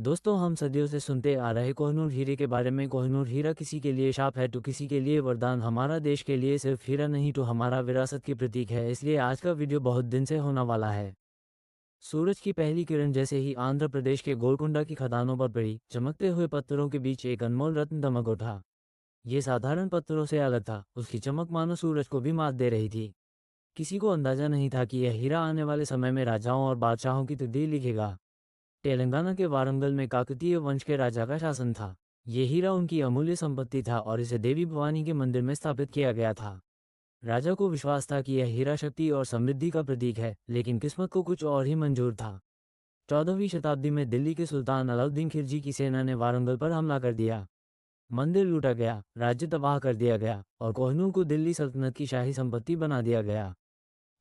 दोस्तों, हम सदियों से सुनते आ रहे कोहिनूर हीरे के बारे में। कोहिनूर हीरा किसी के लिए शाप है तो किसी के लिए वरदान। हमारा देश के लिए सिर्फ हीरा नहीं तो हमारा विरासत की प्रतीक है। इसलिए आज का वीडियो बहुत दिन से होने वाला है। सूरज की पहली किरण जैसे ही आंध्र प्रदेश के गोलकुंडा की खदानों पर पड़ी, चमकते हुए पत्थरों के बीच एक अनमोल रत्न दमक उठा। ये साधारण पत्थरों से अलग था। उसकी चमक मानो सूरज को भी मात दे रही थी। किसी को अंदाजा नहीं था कि यह हीरा आने वाले समय में राजाओं और बादशाहों की तकदीर लिखेगा। तेलंगाना के वारंगल में काकतीय वंश के राजा का शासन था। ये हीरा उनकी अमूल्य संपत्ति था और इसे देवी भवानी के मंदिर में स्थापित किया गया था। राजा को विश्वास था कि यह हीरा शक्ति और समृद्धि का प्रतीक है, लेकिन किस्मत को कुछ और ही मंजूर था। 14वीं शताब्दी में दिल्ली के सुल्तान अलाउद्दीन खिलजी की सेना ने वारंगल पर हमला कर दिया। मंदिर लूटा गया, राज्य तबाह कर दिया गया और कोहिनूर को दिल्ली सल्तनत की शाही संपत्ति बना दिया गया।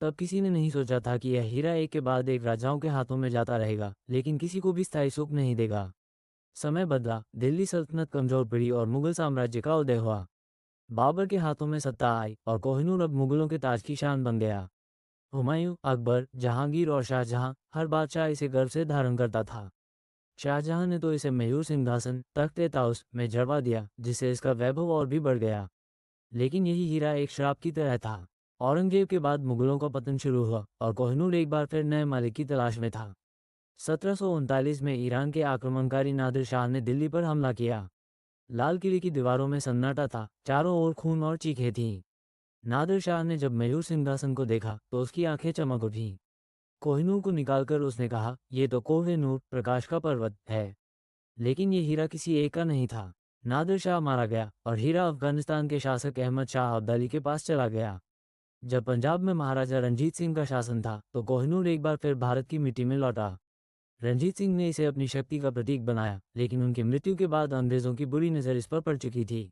तब किसी ने नहीं सोचा था कि यह हीरा एक के बाद एक राजाओं के हाथों में जाता रहेगा, लेकिन किसी को भी स्थायी सुख नहीं देगा। समय बदला, दिल्ली सल्तनत कमजोर पड़ी और मुगल साम्राज्य का उदय हुआ। बाबर के हाथों में सत्ता आई और कोहिनूर अब मुगलों के ताज की शान बन गया। हुमायूं, अकबर, जहांगीर और शाहजहां, हर बादशाह इसे गर्व से धारण करता था। शाहजहां ने तो इसे मयूर सिंहासन तख्त ए ताउस में जड़वा दिया, जिससे इसका वैभव और भी बढ़ गया। लेकिन यही हीरा एक श्राप की तरह था। औरंगजेब के बाद मुगलों का पतन शुरू हुआ और कोहिनूर एक बार फिर नए मालिक की तलाश में था। 1739 में ईरान के आक्रमणकारी नादिर शाह ने दिल्ली पर हमला किया। लाल किले की दीवारों में सन्नाटा था, चारों ओर खून और चीखें थीं। नादिर शाह ने जब मयूर सिंहासन को देखा तो उसकी आंखें चमक उठीं। कोहिनूर को निकालकर उसने कहा, "ये तो कोहिनूर, प्रकाश का पर्वत है।" लेकिन ये हीरा किसी एक का नहीं था। नादिर शाह मारा गया और हीरा अफगानिस्तान के शासक अहमद शाह अब्दाली के पास चला गया। जब पंजाब में महाराजा रणजीत सिंह का शासन था तो कोहिनूर एक बार फिर भारत की मिट्टी में लौटा। रणजीत सिंह ने इसे अपनी शक्ति का प्रतीक बनाया, लेकिन उनकी मृत्यु के बाद अंग्रेजों की बुरी नज़र इस पर पड़ चुकी थी।